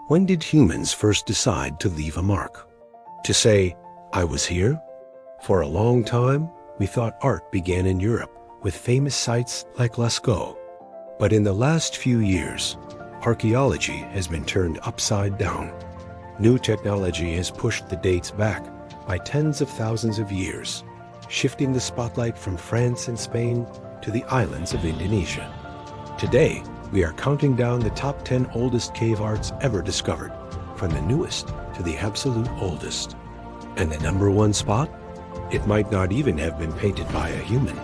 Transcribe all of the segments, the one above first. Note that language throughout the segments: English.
When did humans first decide to leave a mark? To say, I was here? For a long time, we thought art began in Europe with famous sites like Lascaux. But in the last few years, archaeology has been turned upside down. New technology has pushed the dates back by tens of thousands of years, shifting the spotlight from France and Spain to the islands of Indonesia. Today, we are counting down the top 10 oldest cave arts ever discovered, from the newest to the absolute oldest. And the number one spot? It might not even have been painted by a human.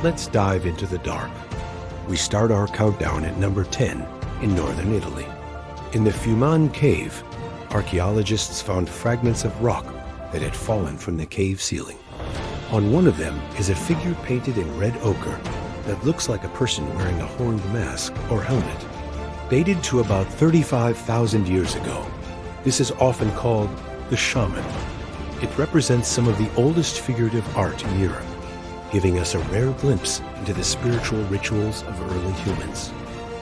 Let's dive into the dark. We start our countdown at number 10 in northern Italy. In the Fuman Cave, archaeologists found fragments of rock that had fallen from the cave ceiling. On one of them is a figure painted in red ochre that looks like a person wearing a horned mask or helmet. Dated to about 35,000 years ago, this is often called the shaman. It represents some of the oldest figurative art in Europe, giving us a rare glimpse into the spiritual rituals of early humans.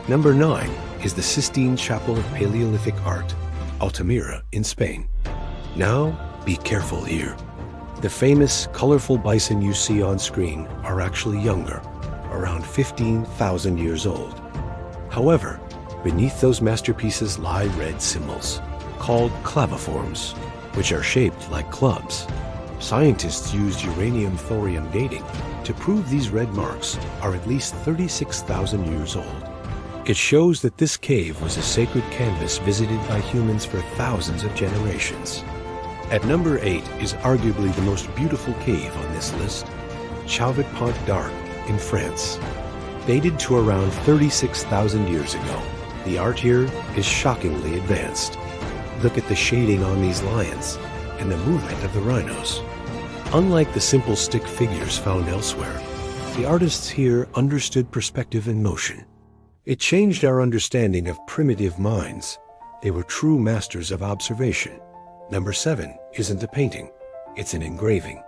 Number 9 is the Sistine Chapel of Paleolithic art, Altamira in Spain. Now, be careful here. The famous, colorful bison you see on screen are actually younger, around 15,000 years old. However, beneath those masterpieces lie red symbols, called claviforms, which are shaped like clubs. Scientists used uranium-thorium dating to prove these red marks are at least 36,000 years old. It shows that this cave was a sacred canvas visited by humans for thousands of generations. At number 8 is arguably the most beautiful cave on this list, Chauvet-Pont d'Arc in France. Dated to around 36,000 years ago, the art here is shockingly advanced. Look at the shading on these lions and the movement of the rhinos. Unlike the simple stick figures found elsewhere, the artists here understood perspective and motion. It changed our understanding of primitive minds. They were true masters of observation. Number 7 isn't a painting, it's an engraving.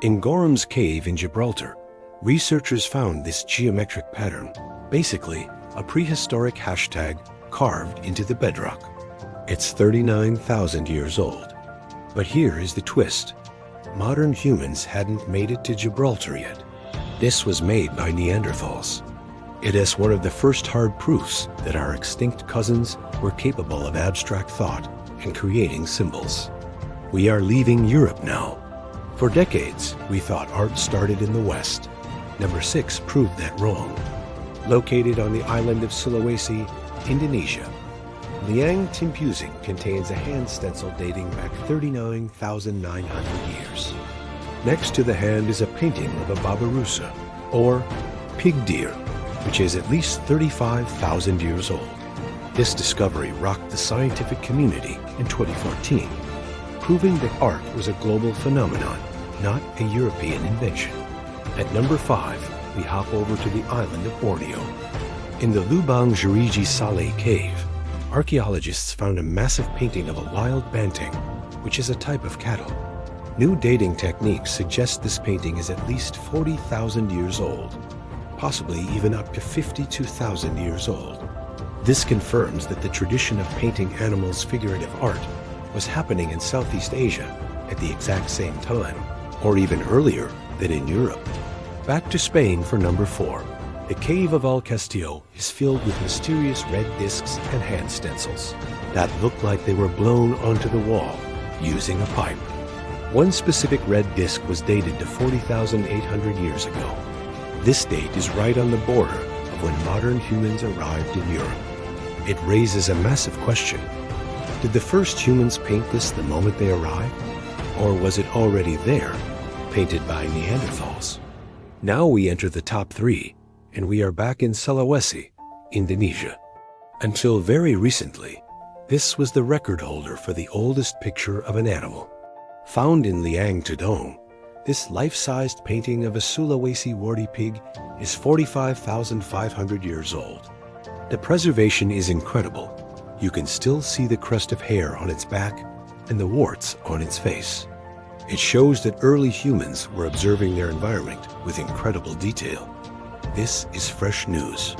In Gorham's Cave in Gibraltar, researchers found this geometric pattern, basically a prehistoric hashtag carved into the bedrock. It's 39,000 years old. But here is the twist. Modern humans hadn't made it to Gibraltar yet. This was made by Neanderthals. It is one of the first hard proofs that our extinct cousins were capable of abstract thought and creating symbols. We are leaving Europe now. For decades, we thought art started in the West. Number 6 proved that wrong. Located on the island of Sulawesi, Indonesia, Liang Timpusing contains a hand stencil dating back 39,900 years. Next to the hand is a painting of a babirusa, or pig deer, which is at least 35,000 years old. This discovery rocked the scientific community in 2014, proving that art was a global phenomenon, not a European invention. At number 5, we hop over to the island of Borneo. In the Lubang Jeriji Saleh cave, archaeologists found a massive painting of a wild banteng, which is a type of cattle. New dating techniques suggest this painting is at least 40,000 years old, possibly even up to 52,000 years old. This confirms that the tradition of painting animals figurative art was happening in Southeast Asia at the exact same time, or even earlier than in Europe. Back to Spain for number 4. The Cave of El Castillo is filled with mysterious red discs and hand stencils that look like they were blown onto the wall using a pipe. One specific red disc was dated to 40,800 years ago. This date is right on the border of when modern humans arrived in Europe. It raises a massive question. Did the first humans paint this the moment they arrived? Or was it already there, painted by Neanderthals? Now we enter the top 3, and we are back in Sulawesi, Indonesia. Until very recently, this was the record holder for the oldest picture of an animal. Found in Liang Tudong, this life-sized painting of a Sulawesi warty pig is 45,500 years old. The preservation is incredible. You can still see the crest of hair on its back and the warts on its face. It shows that early humans were observing their environment with incredible detail. This is fresh news.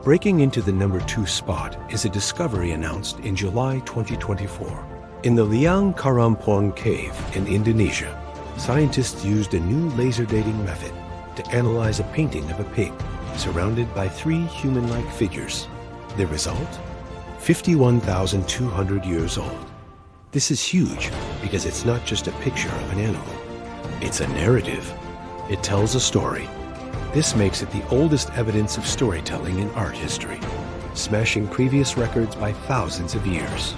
Breaking into the number 2 spot is a discovery announced in July 2024. In the Liang Karampong Cave in Indonesia, scientists used a new laser dating method to analyze a painting of a pig surrounded by 3 human-like figures. The result? 51,200 years old. This is huge because it's not just a picture of an animal. It's a narrative. It tells a story. This makes it the oldest evidence of storytelling in art history, smashing previous records by thousands of years.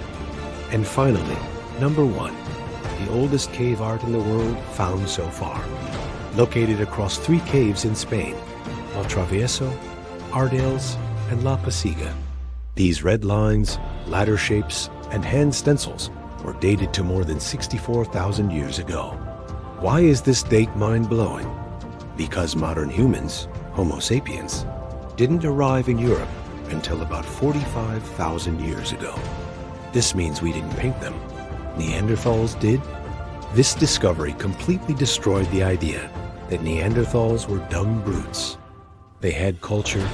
And finally, number 1, the oldest cave art in the world found so far. Located across 3 caves in Spain, El Travieso, Ardales, and La Pasiga. These red lines, ladder shapes, and hand stencils were dated to more than 64,000 years ago. Why is this date mind-blowing? Because modern humans, Homo sapiens, didn't arrive in Europe until about 45,000 years ago. This means we didn't paint them. Neanderthals did. This discovery completely destroyed the idea that Neanderthals were dumb brutes. They had culture,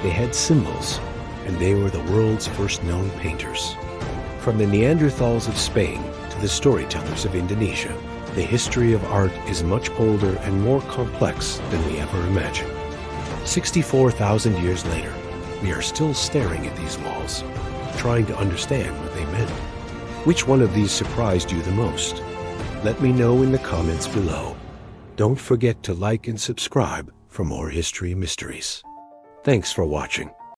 they had symbols, and they were the world's first known painters. From the Neanderthals of Spain to the storytellers of Indonesia, the history of art is much older and more complex than we ever imagined. 64,000 years later, we are still staring at these walls, trying to understand what they meant. Which one of these surprised you the most? Let me know in the comments below. Don't forget to like and subscribe for more history mysteries. Thanks for watching.